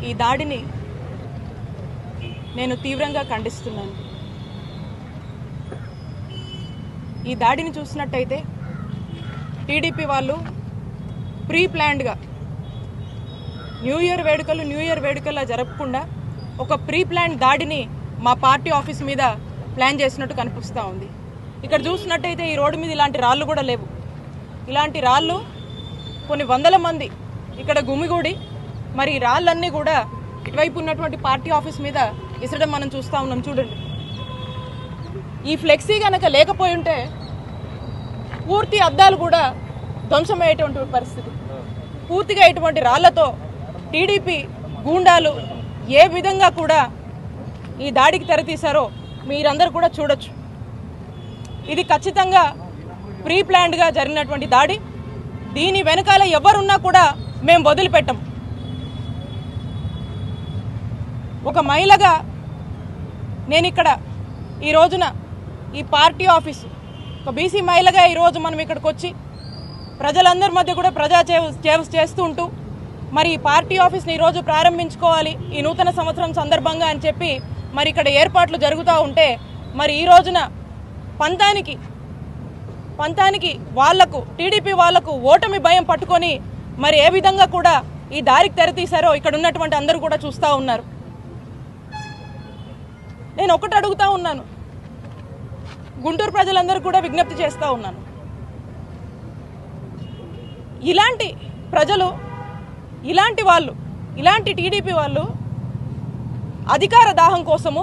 ఈ దాడిని నేను తీవ్రంగా ఖండిస్తున్నాను. ఈ దాడిని చూసినట్టయితే టీడీపీ వాళ్ళు ప్రీ ప్లాన్డ్గా న్యూ ఇయర్ వేడుకలు జరపకుండా ఒక ప్రీ ప్లాన్ దాడిని మా పార్టీ ఆఫీస్ మీద ప్లాన్ చేసినట్టు కనిపిస్తూ ఉంది. ఇక్కడ చూసినట్టయితే ఈ రోడ్డు మీద ఇలాంటి రాళ్ళు కూడా లేవు. ఇలాంటి రాళ్ళు కొన్ని వందల మంది ఇక్కడ గుమిగూడి మరి ఈ రాళ్ళన్నీ కూడా ఇటువైపు ఉన్నటువంటి పార్టీ ఆఫీస్ మీద విసరడం మనం చూస్తూ ఉన్నాం. చూడండి, ఈ ఫ్లెక్సీ కనుక లేకపోయి ఉంటే పూర్తి అద్దాలు కూడా ధ్వంసమయ్యేటువంటి పరిస్థితి. పూర్తిగా ఇటువంటి రాళ్లతో టీడీపీ గూండాలు ఏ విధంగా కూడా ఈ దాడికి తెరతీశారో మీరందరూ కూడా చూడొచ్చు. ఇది ఖచ్చితంగా ప్రీ ప్లాన్డ్గా జరిగినటువంటి దాడి. దీని వెనకాల ఎవరున్నా కూడా మేము వదిలిపెట్టం. ఒక మహిళగా నేను ఇక్కడ ఈ రోజున ఈ పార్టీ ఆఫీసు ఒక బీసీ మహిళగా ఈరోజు మనం ఇక్కడికి వచ్చి ప్రజలందరి మధ్య కూడా ప్రజా సేవ చేస్తూ ఉంటూ మరి ఈ పార్టీ ఆఫీస్ని ఈరోజు ప్రారంభించుకోవాలి ఈ నూతన సంవత్సరం సందర్భంగా అని చెప్పి మరి ఇక్కడ ఏర్పాట్లు జరుగుతూ ఉంటే మరి ఈ రోజున పంతానికి వాళ్లకు టీడీపీ వాళ్లకు ఓటమి భయం పట్టుకొని మరి ఏ విధంగా కూడా ఈ దారికి తెరతీశారో ఇక్కడ ఉన్నటువంటి అందరూ కూడా చూస్తూ ఉన్నారు. నేను ఒకటి అడుగుతా ఉన్నాను, గుంటూరు ప్రజలందరూ కూడా విజ్ఞప్తి చేస్తూ ఉన్నాను. ఇలాంటి ప్రజలు ఇలాంటి టీడీపీ వాళ్ళు అధికార దాహం కోసము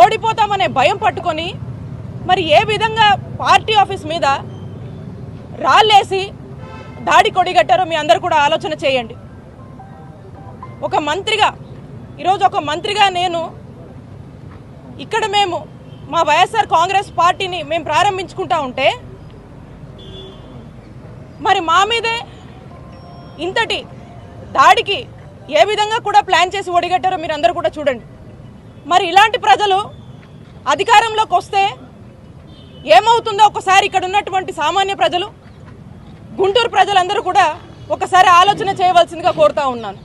ఓడిపోతామనే భయం పట్టుకొని మరి ఏ విధంగా పార్టీ ఆఫీస్ మీద రాళ్ళేసి దాడి కొడిగట్టారో మీ అందరూ కూడా ఆలోచన చేయండి. ఈరోజు ఒక మంత్రిగా నేను ఇక్కడ మేము మా వైఎస్ఆర్ కాంగ్రెస్ పార్టీని మేము ప్రారంభించుకుంటా ఉంటే మరి మా మీదే ఇంతటి దాడికి ఏ విధంగా కూడా ప్లాన్ చేసి ఒడిగట్టారో మీరు అందరూ కూడా చూడండి. మరి ఇలాంటి ప్రజలు అధికారంలోకి వస్తే ఏమవుతుందో ఒకసారి ఇక్కడ ఉన్నటువంటి సామాన్య ప్రజలు గుంటూరు ప్రజలందరూ కూడా ఒకసారి ఆలోచన చేయవలసిందిగా కోరుతా ఉన్నాను.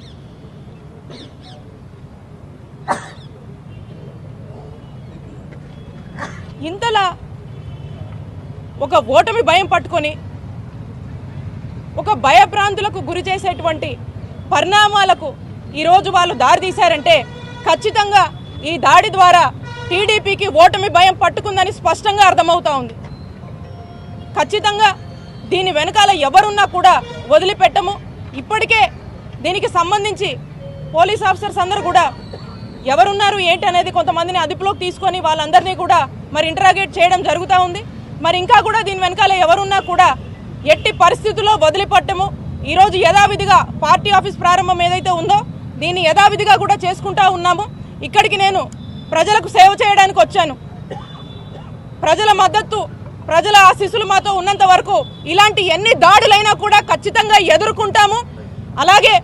ఇంతలా ఒక ఓటమి భయం పట్టుకొని ఒక భయభ్రాంతులకు గురి చేసేటువంటి పరిణామాలకు ఈరోజు వాళ్ళు దారితీశారంటే ఖచ్చితంగా ఈ దాడి ద్వారా టీడీపీకి ఓటమి భయం పట్టుకుందని స్పష్టంగా అర్థమవుతా ఉంది. ఖచ్చితంగా దీని వెనకాల ఎవరున్నా కూడా వదిలిపెట్టము. ఇప్పటికే దీనికి సంబంధించి పోలీస్ ఆఫీసర్స్ అందరూ కూడా ఎవరున్నారు ఏంటి అనేది కొంతమందిని అదుపులోకి తీసుకొని వాళ్ళందరినీ కూడా మరి ఇంటరాగేట్ చేయడం జరుగుతూ ఉంది. మరి ఇంకా కూడా దీని వెనకాల ఎవరున్నా కూడా ఎట్టి పరిస్థితుల్లో వదిలిపెట్టము. ఈరోజు యథావిధిగా పార్టీ ఆఫీస్ ప్రారంభం ఏదైతే ఉందో దీన్ని యథావిధిగా కూడా చేసుకుంటా ఉన్నాము. ఇక్కడికి నేను ప్రజలకు సేవ చేయడానికి వచ్చాను. ప్రజల మద్దతు, ప్రజల ఆశీస్సులు మాతో ఉన్నంత వరకు ఇలాంటి ఎన్ని దాడులైనా కూడా ఖచ్చితంగా ఎదుర్కొంటాము. అలాగే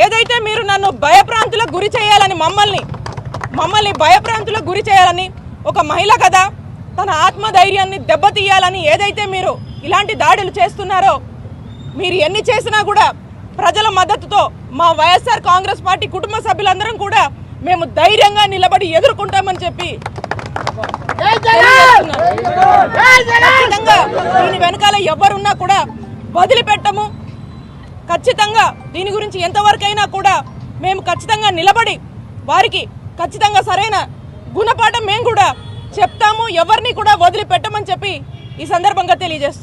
ఏదైతే మీరు నన్ను భయప్రాంతులకు గురి చేయాలని మమ్మల్ని భయప్రాంతులకు గురి చేయాలని ఒక మహిళ కదా తన ఆత్మధైర్యాన్ని దెబ్బతీయాలని ఏదైతే మీరు ఇలాంటి దాడులు చేస్తున్నారో మీరు ఎన్ని చేసినా కూడా ప్రజల మద్దతుతో మా వైఎస్ఆర్ కాంగ్రెస్ పార్టీ కుటుంబ సభ్యులందరం కూడా మేము ధైర్యంగా నిలబడి ఎదుర్కొంటామని చెప్పి ఖచ్చితంగా దీని వెనకాల ఎవరున్నా కూడా వదిలిపెట్టము. ఖచ్చితంగా దీని గురించి ఎంతవరకైనా కూడా మేము ఖచ్చితంగా నిలబడి వారికి ఖచ్చితంగా సరైన గుణపాఠం మేము కూడా చెప్తాము. ఎవరిని కూడా వదిలిపెట్టమని చెప్పి ఈ సందర్భంగా తెలియజేస్తున్నాం.